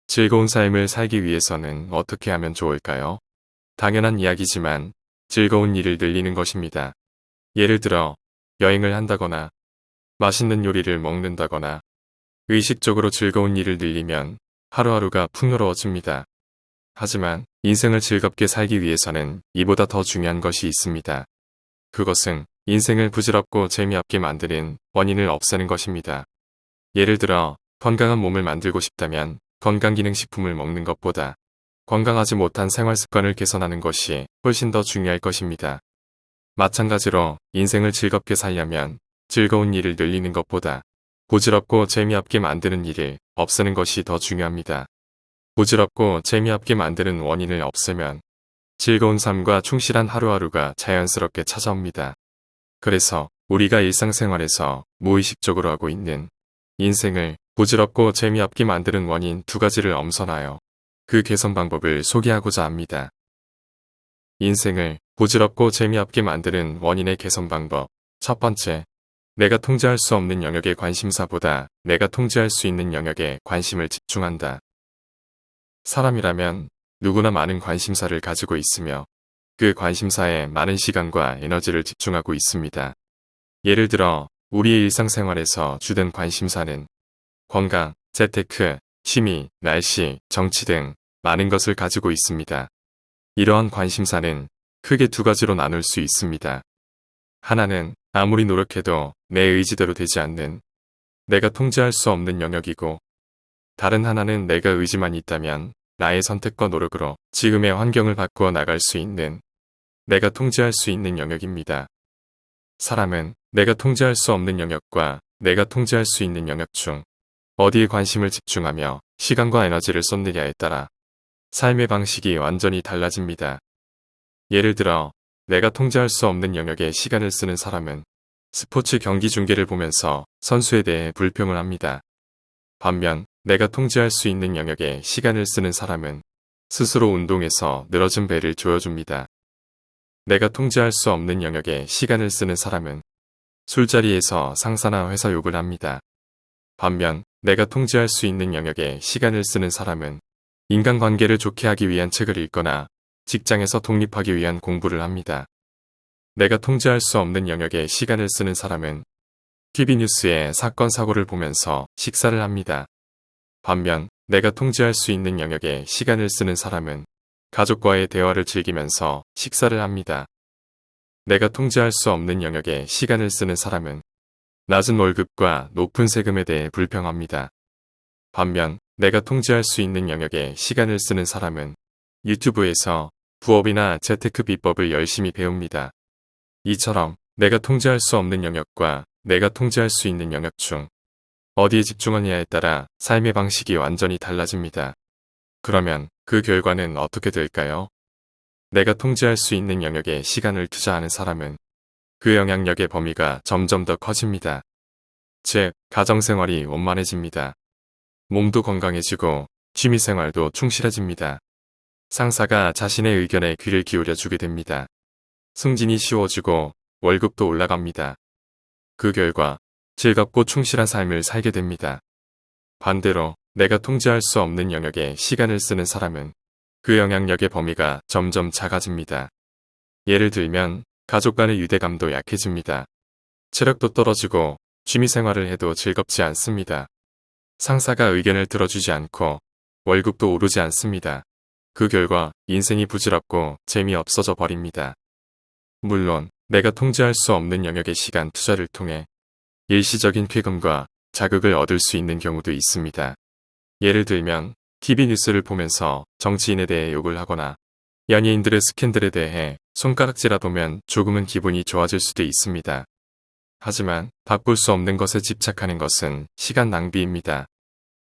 즐거운 삶을 살기 위해서는 어떻게 하면 좋을까요? 당연한 이야기지만 즐거운 일을 늘리는 것입니다. 예를 들어 여행을 한다거나 맛있는 요리를 먹는다거나 의식적으로 즐거운 일을 늘리면 하루하루가 풍요로워집니다. 하지만 인생을 즐겁게 살기 위해서는 이보다 더 중요한 것이 있습니다. 그것은 인생을 부질없고 재미없게 만드는 원인을 없애는 것입니다. 예를 들어 건강한 몸을 만들고 싶다면 건강기능식품을 먹는 것보다 건강하지 못한 생활습관을 개선하는 것이 훨씬 더 중요할 것입니다. 마찬가지로 인생을 즐겁게 살려면 즐거운 일을 늘리는 것보다 부질없고 재미없게 만드는 일을 없애는 것이 더 중요합니다. 부질없고 재미없게 만드는 원인을 없애면 즐거운 삶과 충실한 하루하루가 자연스럽게 찾아옵니다. 그래서 우리가 일상생활에서 무의식적으로 하고 있는 인생을 부질없고 재미없게 만드는 원인 두 가지를 엄선하여 그 개선 방법을 소개하고자 합니다. 인생을 부질없고 재미없게 만드는 원인의 개선 방법. 첫 번째, 내가 통제할 수 없는 영역의 관심사보다 내가 통제할 수 있는 영역에 관심을 집중한다. 사람이라면 누구나 많은 관심사를 가지고 있으며 그 관심사에 많은 시간과 에너지를 집중하고 있습니다. 예를 들어 우리의 일상생활에서 주된 관심사는 건강, 재테크, 취미, 날씨, 정치 등 많은 것을 가지고 있습니다. 이러한 관심사는 크게 두 가지로 나눌 수 있습니다. 하나는 아무리 노력해도 내 의지대로 되지 않는 내가 통제할 수 없는 영역이고, 다른 하나는 내가 의지만 있다면 나의 선택과 노력으로 지금의 환경을 바꾸어 나갈 수 있는 내가 통제할 수 있는 영역입니다. 사람은 내가 통제할 수 없는 영역과 내가 통제할 수 있는 영역 중 어디에 관심을 집중하며 시간과 에너지를 쏟느냐에 따라 삶의 방식이 완전히 달라집니다. 예를 들어 내가 통제할 수 없는 영역에 시간을 쓰는 사람은 스포츠 경기 중계를 보면서 선수에 대해 불평을 합니다. 반면 내가 통제할 수 있는 영역에 시간을 쓰는 사람은 스스로 운동해서 늘어진 배를 조여줍니다. 내가 통제할 수 없는 영역에 시간을 쓰는 사람은 술자리에서 상사나 회사 욕을 합니다. 반면 내가 통제할 수 있는 영역에 시간을 쓰는 사람은 인간관계를 좋게 하기 위한 책을 읽거나 직장에서 독립하기 위한 공부를 합니다. 내가 통제할 수 없는 영역에 시간을 쓰는 사람은 TV 뉴스의 사건 사고를 보면서 식사를 합니다. 반면 내가 통제할 수 있는 영역에 시간을 쓰는 사람은 가족과의 대화를 즐기면서 식사를 합니다. 내가 통제할 수 없는 영역에 시간을 쓰는 사람은 낮은 월급과 높은 세금에 대해 불평합니다. 반면 내가 통제할 수 있는 영역에 시간을 쓰는 사람은 유튜브에서 부업이나 재테크 비법을 열심히 배웁니다. 이처럼 내가 통제할 수 없는 영역과 내가 통제할 수 있는 영역 중 어디에 집중하느냐에 따라 삶의 방식이 완전히 달라집니다. 그러면 그 결과는 어떻게 될까요? 내가 통제할 수 있는 영역에 시간을 투자하는 사람은 그 영향력의 범위가 점점 더 커집니다. 즉, 가정생활이 원만해집니다. 몸도 건강해지고 취미생활도 충실해집니다. 상사가 자신의 의견에 귀를 기울여주게 됩니다. 승진이 쉬워지고 월급도 올라갑니다. 그 결과 즐겁고 충실한 삶을 살게 됩니다. 반대로 내가 통제할 수 없는 영역에 시간을 쓰는 사람은 그 영향력의 범위가 점점 작아집니다. 예를 들면 가족 간의 유대감도 약해집니다. 체력도 떨어지고 취미생활을 해도 즐겁지 않습니다. 상사가 의견을 들어주지 않고 월급도 오르지 않습니다. 그 결과 인생이 부질없고 재미없어져 버립니다. 물론 내가 통제할 수 없는 영역의 시간 투자를 통해 일시적인 쾌감과 자극을 얻을 수 있는 경우도 있습니다. 예를 들면 TV 뉴스를 보면서 정치인에 대해 욕을 하거나 연예인들의 스캔들에 대해 손가락질하보면 조금은 기분이 좋아질 수도 있습니다. 하지만 바꿀 수 없는 것에 집착하는 것은 시간 낭비입니다.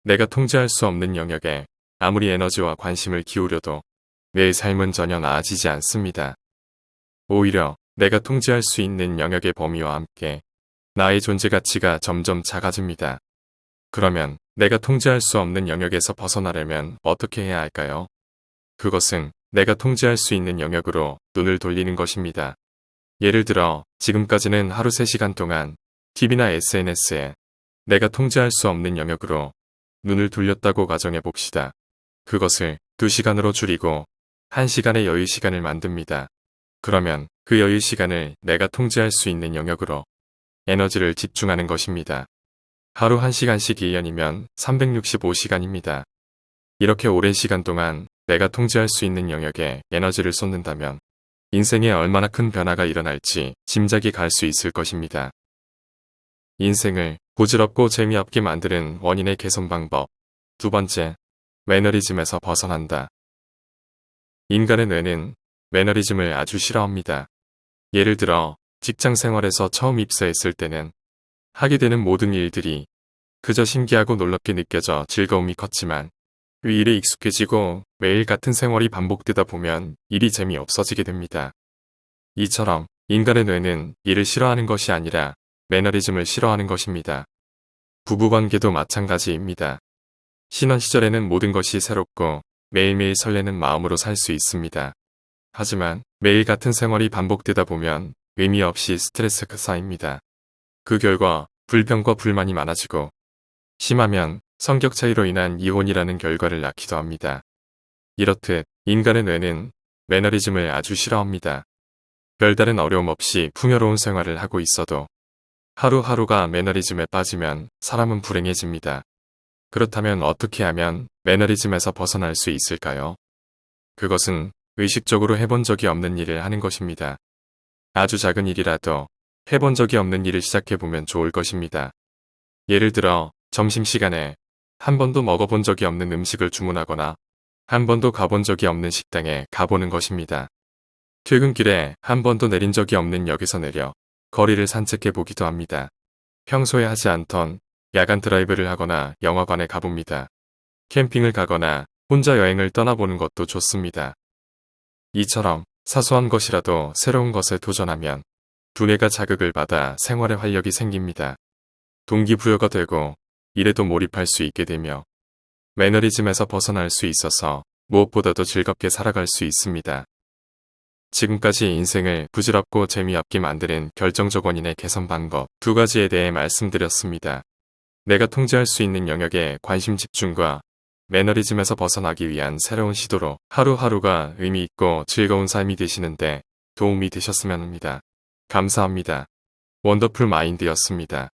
내가 통제할 수 없는 영역에 아무리 에너지와 관심을 기울여도 내 삶은 전혀 나아지지 않습니다. 오히려 내가 통제할 수 있는 영역의 범위와 함께 나의 존재 가치가 점점 작아집니다. 그러면 내가 통제할 수 없는 영역에서 벗어나려면 어떻게 해야 할까요? 그것은 내가 통제할 수 있는 영역으로 눈을 돌리는 것입니다. 예를 들어 지금까지는 하루 3시간 동안 TV나 SNS에 내가 통제할 수 없는 영역으로 눈을 돌렸다고 가정해 봅시다. 그것을 2시간으로 줄이고 1시간의 여유 시간을 만듭니다. 그러면 그 여유 시간을 내가 통제할 수 있는 영역으로 에너지를 집중하는 것입니다. 하루 1시간씩 1년이면 365시간입니다. 이렇게 오랜 시간 동안 내가 통제할 수 있는 영역에 에너지를 쏟는다면 인생에 얼마나 큰 변화가 일어날지 짐작이 갈 수 있을 것입니다. 인생을 부질없고 재미없게 만드는 원인의 개선 방법. 2번째, 매너리즘에서 벗어난다. 인간의 뇌는 매너리즘을 아주 싫어합니다. 예를 들어 직장 생활에서 처음 입사했을 때는 하게 되는 모든 일들이 그저 신기하고 놀랍게 느껴져 즐거움이 컸지만 그 일에 익숙해지고 매일 같은 생활이 반복되다 보면 일이 재미없어지게 됩니다. 이처럼 인간의 뇌는 일을 싫어하는 것이 아니라 매너리즘을 싫어하는 것입니다. 부부관계도 마찬가지입니다. 신혼 시절에는 모든 것이 새롭고 매일매일 설레는 마음으로 살 수 있습니다. 하지만 매일 같은 생활이 반복되다 보면 의미 없이 스트레스가 쌓입니다. 그 결과 불평과 불만이 많아지고 심하면 성격 차이로 인한 이혼이라는 결과를 낳기도 합니다. 이렇듯 인간의 뇌는 매너리즘을 아주 싫어합니다. 별다른 어려움 없이 풍요로운 생활을 하고 있어도 하루하루가 매너리즘에 빠지면 사람은 불행해집니다. 그렇다면 어떻게 하면 매너리즘에서 벗어날 수 있을까요? 그것은 의식적으로 해본 적이 없는 일을 하는 것입니다. 아주 작은 일이라도 해본 적이 없는 일을 시작해보면 좋을 것입니다. 예를 들어 점심시간에 한 번도 먹어본 적이 없는 음식을 주문하거나 한 번도 가본 적이 없는 식당에 가보는 것입니다. 퇴근길에 한 번도 내린 적이 없는 역에서 내려 거리를 산책해 보기도 합니다. 평소에 하지 않던 야간 드라이브를 하거나 영화관에 가봅니다. 캠핑을 가거나 혼자 여행을 떠나보는 것도 좋습니다. 이처럼 사소한 것이라도 새로운 것에 도전하면 두뇌가 자극을 받아 생활에 활력이 생깁니다. 동기부여가 되고 일에도 몰입할 수 있게 되며 매너리즘에서 벗어날 수 있어서 무엇보다도 즐겁게 살아갈 수 있습니다. 지금까지 인생을 부질없고 재미없게 만드는 결정적 원인의 개선 방법 2가지에 대해 말씀드렸습니다. 내가 통제할 수 있는 영역에 관심 집중과 매너리즘에서 벗어나기 위한 새로운 시도로 하루하루가 의미 있고 즐거운 삶이 되시는데 도움이 되셨으면 합니다. 감사합니다. 원더풀 마인드였습니다.